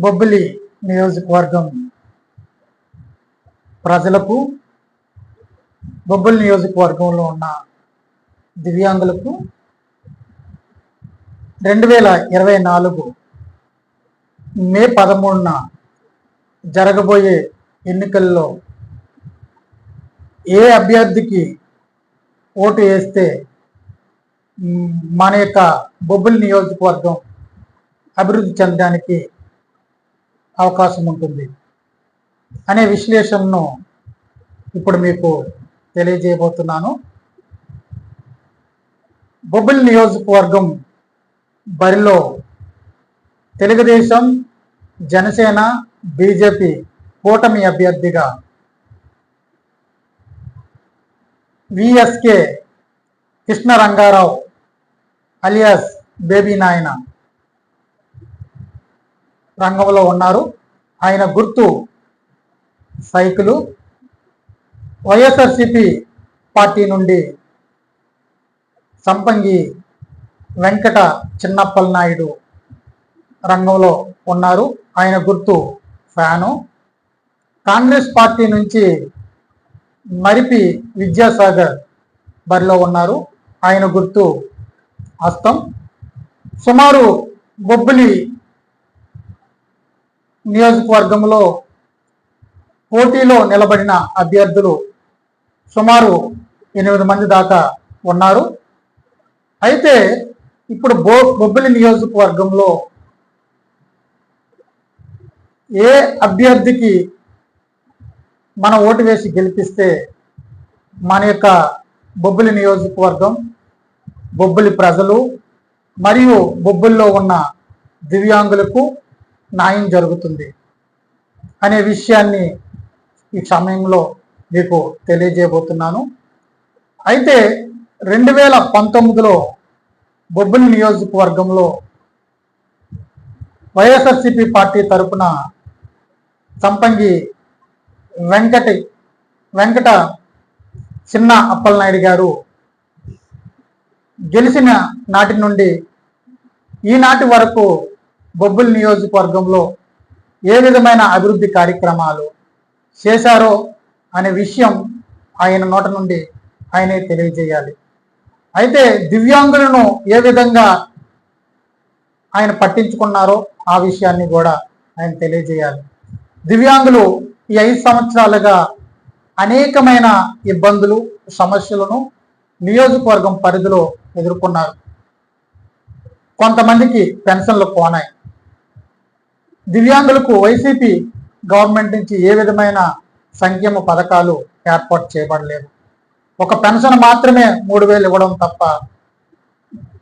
బొబ్బిలి నియోజకవర్గం ప్రజలకు, బొబ్బిలి నియోజకవర్గంలో ఉన్న దివ్యాంగులకు 2024 మే 13న జరగబోయే ఎన్నికల్లో ఏ అభ్యర్థికి ఓటు వేస్తే మన యొక్క బొబ్బిలి నియోజకవర్గం అభివృద్ధి చెందడానికి అవకాశం ఉంటుంది అనే విశ్లేషణను ఇప్పుడు మీకు తెలియజేయబోతున్నాను. బొబ్బిలి నియోజకవర్గం బరిలో తెలుగుదేశం, జనసేన, బీజేపీ కూటమి అభ్యర్థిగా VSK Krishna Rangarao alias baby నాయన రంగంలో ఉన్నారు. ఆయన గుర్తు సైకిలు. వైఎస్ఆర్సిపి పార్టీ నుండి సంపంగి వెంకట చిన్నప్పల నాయుడు రంగంలో ఉన్నారు. ఆయన గుర్తు ఫ్యాను. కాంగ్రెస్ పార్టీ నుంచి మరిపి విద్యాసాగర్ బరిలో ఉన్నారు. ఆయన గుర్తు హస్తం. సుమారు బొబ్బిలి నియోజకవర్గంలో పోటీలో నిలబడిన అభ్యర్థులు సుమారు 8 మంది దాకా ఉన్నారు. అయితే ఇప్పుడు బొబ్బిలి నియోజకవర్గంలో ఏ అభ్యర్థికి మన ఓటు వేసి గెలిపిస్తే మన యొక్క బొబ్బిలి నియోజకవర్గం, బొబ్బిలి ప్రజలు మరియు బొబ్బిలిలో ఉన్న దివ్యాంగులకు న్యాయం జరుగుతుంది అనే విషయాన్ని ఈ సమయంలో మీకు తెలియజేయబోతున్నాను. అయితే 2019లో బొబ్బిలి నియోజకవర్గంలో వైఎస్ఆర్సిపి పార్టీ తరఫున సంపంగి వెంకట చిన్న అప్పలనాయుడు గారు గెలిచిన నాటి నుండి ఈనాటి వరకు బొబ్బిలి నియోజకవర్గంలో ఏ విధమైన అభివృద్ధి కార్యక్రమాలు చేశారో అనే విషయం ఆయన నోట నుండి ఆయనే తెలియజేయాలి. అయితే దివ్యాంగులను ఏ విధంగా ఆయన పట్టించుకున్నారో ఆ విషయాన్ని కూడా ఆయన తెలియజేయాలి. దివ్యాంగులు ఈ 5 సంవత్సరాలుగా అనేకమైన ఇబ్బందులు, సమస్యలను నియోజకవర్గం పరిధిలో ఎదుర్కొన్నారు. కొంతమందికి పెన్షన్లు పోనాయి. దివ్యాంగులకు వైసీపీ గవర్నమెంట్ నుంచి ఏ విధమైన సంక్షేమ పథకాలు ఏర్పాటు చేయబడలేదు. ఒక పెన్షన్ మాత్రమే 3000 ఇవ్వడం తప్ప,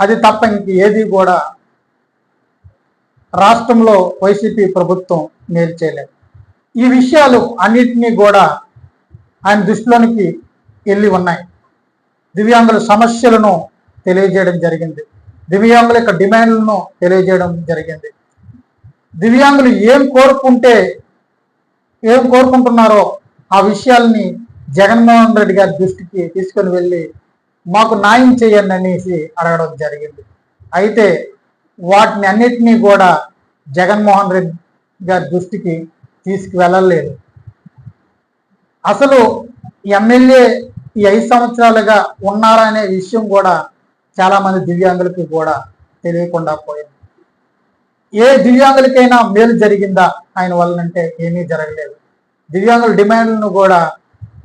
అది తప్ప ఇంక ఏది కూడా రాష్ట్రంలో వైసీపీ ప్రభుత్వం మేలు చేయలేదు. ఈ విషయాలు అన్నిటినీ కూడా ఆయన దృష్టిలోనికి వెళ్ళి ఉన్నాయి. దివ్యాంగుల సమస్యలను తెలియజేయడం జరిగింది. దివ్యాంగుల యొక్క డిమాండ్లను తెలియజేయడం జరిగింది. దివ్యాంగులు ఏం కోరుకుంటున్నారో ఆ విషయాల్ని జగన్మోహన్ రెడ్డి గారి దృష్టికి తీసుకొని వెళ్ళి మాకు న్యాయం చేయండి అనేసి అడగడం జరిగింది. అయితే వాటిని అన్నిటినీ కూడా జగన్మోహన్ రెడ్డి గారి దృష్టికి తీసుకువెళ్ళలేదు. అసలు ఎమ్మెల్యే ఈ 5 సంవత్సరాలుగా ఉన్నారా అనే విషయం కూడా చాలామంది దివ్యాంగులకి కూడా తెలియకుండా పోయింది. ఏ దివ్యాంగులకైనా మేలు జరిగిందా ఆయన వల్లనంటే ఏమీ జరగలేదు. దివ్యాంగుల డిమాండ్లను కూడా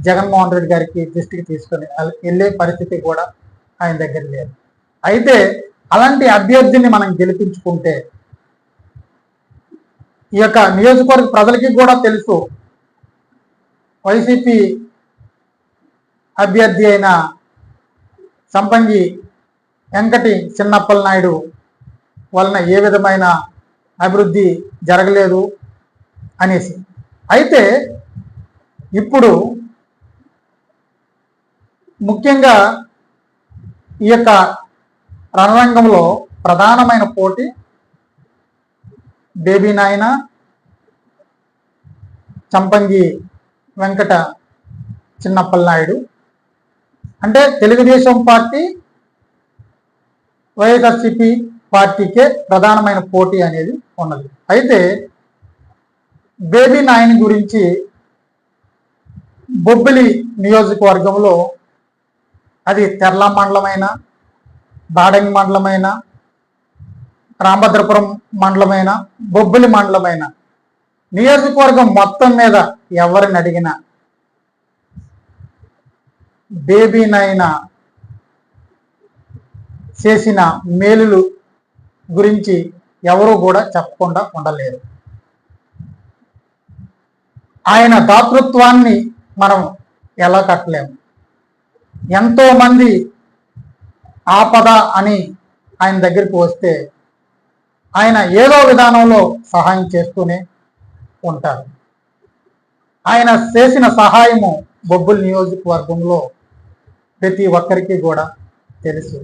జగన్మోహన్ రెడ్డి గారికి దృష్టికి తీసుకొని వెళ్ళే పరిస్థితి కూడా ఆయన దగ్గర లేదు. అయితే అలాంటి అభ్యర్థిని మనం గెలిపించుకుంటే ఈ యొక్క నియోజకవర్గ ప్రజలకి కూడా తెలుసు, వైసీపీ అభ్యర్థి అయిన సంపంగి వెంకటి చిన్నప్పల నాయుడు వలన ఏ విధమైన అభివృద్ధి జరగలేదు అనేసి. అయితే ఇప్పుడు ముఖ్యంగా ఈ యొక్క రణరంగంలో ప్రధానమైన పోటీ బేబీ నాయన, సంపంగి వెంకట చిన్నప్పల నాయుడు. అంటే తెలుగుదేశం పార్టీ, వైఎస్ఆర్సిపి పార్టీకే ప్రధానమైన పోటీ అనేది ఉన్నది. అయితే బేబీ నాయని గురించి బొబ్బిలి నియోజకవర్గంలో అది తెర్ల మండలమైన, బాడంగి మండలమైన, రామభద్రపురం మండలమైన, బొబ్బిలి మండలమైన నియోజకవర్గం మొత్తం మీద ఎవరిని అడిగినా బేబీ నాయన చేసిన మేలులు గురించి ఎవరు కూడా చెప్పకుండా ఉండలేరు. ఆయన దాతృత్వాన్ని మనం ఎలా కట్టలేము. ఎంతో మంది ఆపద అని ఆయన దగ్గరికి వస్తే ఆయన ఏదో విధానంలో సహాయం చేస్తూనే ఉంటారు. ఆయన చేసిన సహాయము బొబ్బిలి నియోజకవర్గంలో ప్రతి ఒక్కరికి కూడా తెలుసు.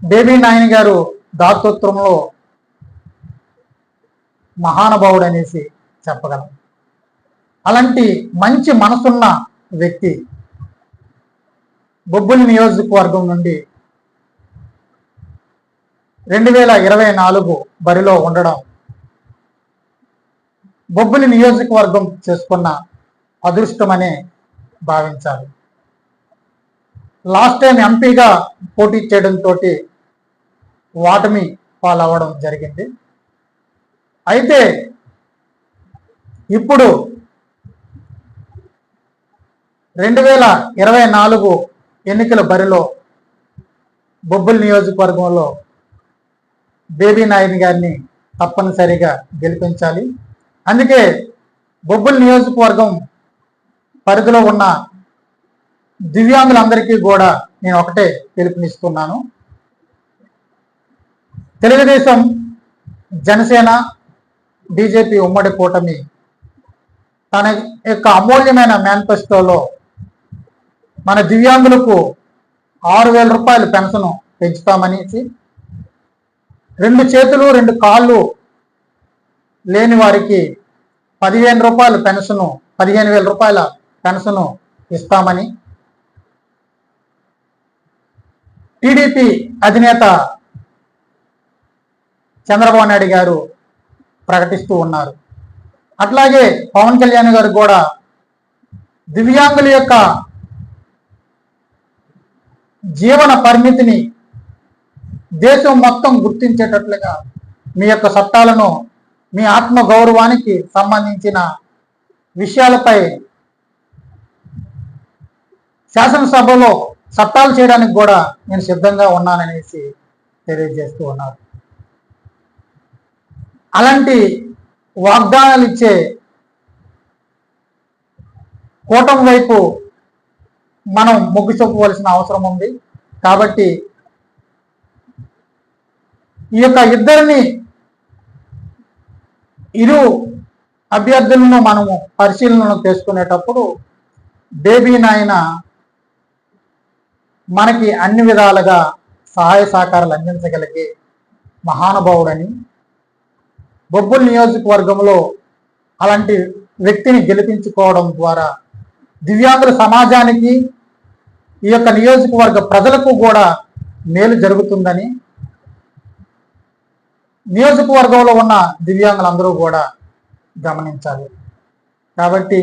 బేబీ నాయని గారు దాతృత్వంలో మహానుభావుడు అనేసి చెప్పగలం. అలాంటి మంచి మనసున్న వ్యక్తి బొబ్బిలి నియోజకవర్గం నుండి 2024 బరిలో ఉండడం బొబ్బిలి నియోజకవర్గం చేసుకున్న అదృష్టమనే భావించాలి. లాస్ట్ టైం ఎంపీగా పోటీ చేయడంతో ఓటమి పాలవ్వడం జరిగింది. అయితే ఇప్పుడు 2024 ఎన్నికల బరిలో బొబ్బిలి నియోజకవర్గంలో బేబీ నాయని గారిని తప్పనిసరిగా గెలిపించాలి. అందుకే బొబ్బిలి నియోజకవర్గం పరిధిలో ఉన్న దివ్యాంగులందరికీ కూడా నేను ఒకటే పిలుపునిస్తున్నాను. తెలుగుదేశం, జనసేన, బీజేపీ ఉమ్మడి కూటమి తన యొక్క అమూల్యమైన మేనిఫెస్టోలో మన దివ్యాంగులకు 6,000 రూపాయల పెన్షన్ పెంచుతామనేసి, 2 చేతులు 2 కాళ్ళు లేని వారికి 15,000 రూపాయల పెన్షను, 15,000 రూపాయల పెన్షను ఇస్తామని టీడీపీ అధినేత చంద్రబాబు నాయుడు గారు ప్రకటిస్తూ ఉన్నారు. అట్లాగే పవన్ కళ్యాణ్ గారు కూడా దివ్యాంగుల యొక్క జీవన పరిమితిని దేశం మొత్తం గుర్తించేటట్లుగా మీ యొక్క చట్టాలను, మీ ఆత్మ గౌరవానికి సంబంధించిన విషయాలపై శాసనసభలో చట్టాలు చేయడానికి కూడా నేను సిద్ధంగా ఉన్నాననేసి తెలియజేస్తూ ఉన్నారు. అలాంటి వాగ్దానాలు ఇచ్చే కూటమి వైపు మనం మొగ్గు చూపవలసిన అవసరం ఉంది. కాబట్టి ఈ యొక్క ఇరు అభ్యర్థులను మనము పరిశీలన చేసుకునేటప్పుడు బేబీ నాయన మనకి అన్ని విధాలుగా సహాయ సహకారాలు అందించగలిగే మహానుభావుడని, బొబ్బిలి నియోజకవర్గంలో అలాంటి వ్యక్తిని గెలిపించుకోవడం ద్వారా దివ్యాంగుల సమాజానికి, ఈ యొక్క నియోజకవర్గ ప్రజలకు కూడా మేలు జరుగుతుందని నియోజకవర్గంలో ఉన్న దివ్యాంగులందరూ కూడా గమనించాలి. కాబట్టి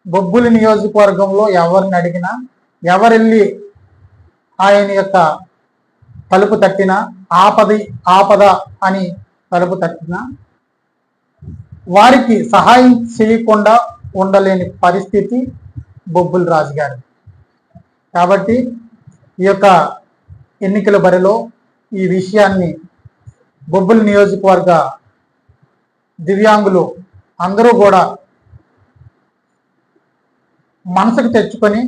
బొబ్బిలి నియోజకవర్గంలో ఎవరిని అడిగినా, ఎవరెళ్ళి ఆయన యొక్క తలుపు తట్టినా, ఆపద అని తలుపు తట్టినా వారికి సహాయం చేయకుండా ఉండలేని పరిస్థితి బొబ్బిలి రాజు గారు. కాబట్టి ఈ యొక్క ఎన్నికల బరిలో ఈ విషయాన్ని బొబ్బిలి నియోజకవర్గ దివ్యాంగులు అందరూ కూడా మనసుకు తెచ్చుకొని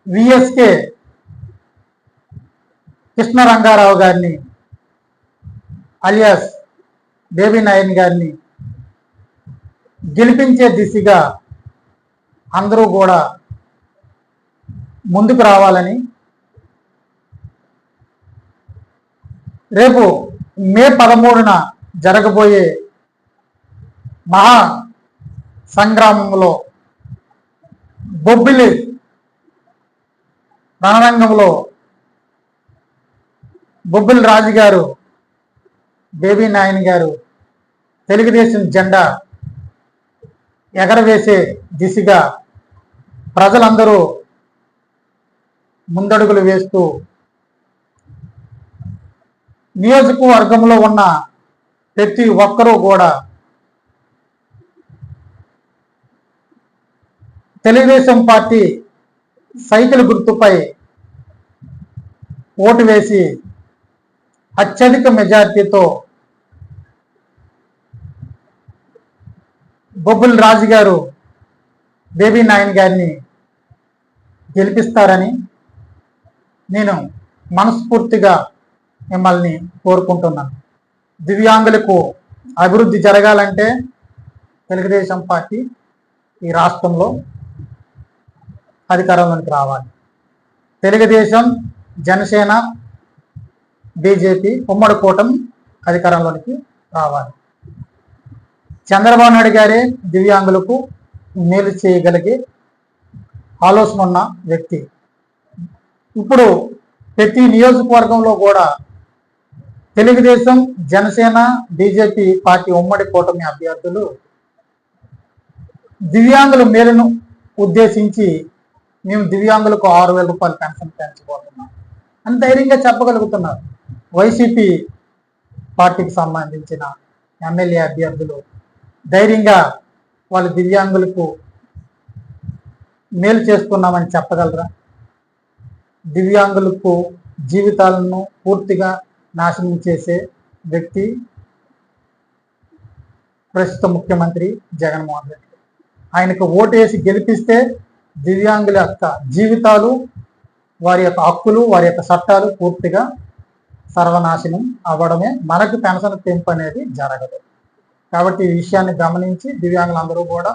విఎస్కే కృష్ణరంగారావు గారిని అలియాస్ బేబీ నాయని గారిని గెలిపించే దిశగా అందరూ కూడా ముందుకు రావాలని, రేపు మే 13న జరగబోయే మహా సంగ్రామంలో బొబ్బిలి రణరంగంలో బొబ్బిలి రాజు గారు, బేబీ నాయన్ గారు తెలుగుదేశం జెండా ఎగరవేసే దిశగా ప్రజలందరూ ముందడుగులు వేస్తూ నియోజకవర్గంలో ఉన్న ప్రతి ఒక్కరూ కూడా తెలుగుదేశం పార్టీ సైకిల్ గుర్తుపై ఓటు వేసి అత్యధిక మెజార్టీతో బొబ్బిలి రాజు గారు, బేబీ నాయన్ గారిని గెలిపిస్తారని నేను మనస్ఫూర్తిగా మిమ్మల్ని కోరుకుంటున్నాను. దివ్యాంగులకు అభివృద్ధి జరగాలంటే తెలుగుదేశం పార్టీ ఈ రాష్ట్రంలో అధికారంలోకి రావాలి. తెలుగుదేశం, జనసేన, బీజేపీ ఉమ్మడి కూటమి అధికారంలోనికి రావాలి. చంద్రబాబు నాయుడు గారే దివ్యాంగులకు మేలు చేయగలిగే ఆలోచన ఉన్న వ్యక్తి. ఇప్పుడు ప్రతి నియోజకవర్గంలో కూడా తెలుగుదేశం, జనసేన, బీజేపీ పార్టీ ఉమ్మడి కూటమి అభ్యర్థులు దివ్యాంగుల మేలును ఉద్దేశించి మేము దివ్యాంగులకు 6,000 రూపాయలు పెన్షన్ పెంచబోతున్నాం అని ధైర్యంగా చెప్పగలుగుతున్నారు. వైసీపీ పార్టీకి సంబంధించిన ఎమ్మెల్యే అభ్యర్థులు ధైర్యంగా వాళ్ళు దివ్యాంగులకు మేలు చేస్తున్నామని చెప్పగలరా? దివ్యాంగులకు జీవితాలను పూర్తిగా నాశనం చేసే వ్యక్తి ప్రస్తుత ముఖ్యమంత్రి జగన్మోహన్ రెడ్డి. ఆయనకు ఓటేసి గెలిపిస్తే దివ్యాంగుల యొక్క జీవితాలు, వారి యొక్క హక్కులు, వారి యొక్క చట్టాలు పూర్తిగా సర్వనాశనం అవ్వడమే, మనకు పెన్షన్ పెంపు అనేది జరగదు. కాబట్టి ఈ విషయాన్ని గమనించి దివ్యాంగులందరూ కూడా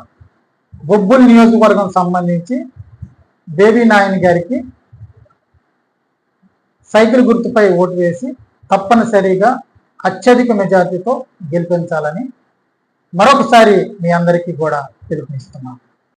బొబ్బిలి నియోజకవర్గం సంబంధించి బేబీ నాయన్ గారికి సైకిల్ గుర్తుపై ఓటు వేసి తప్పనిసరిగా అత్యధిక మెజార్టీతో గెలిపించాలని మరొకసారి మీ అందరికీ కూడా పిలుపునిస్తున్నాను.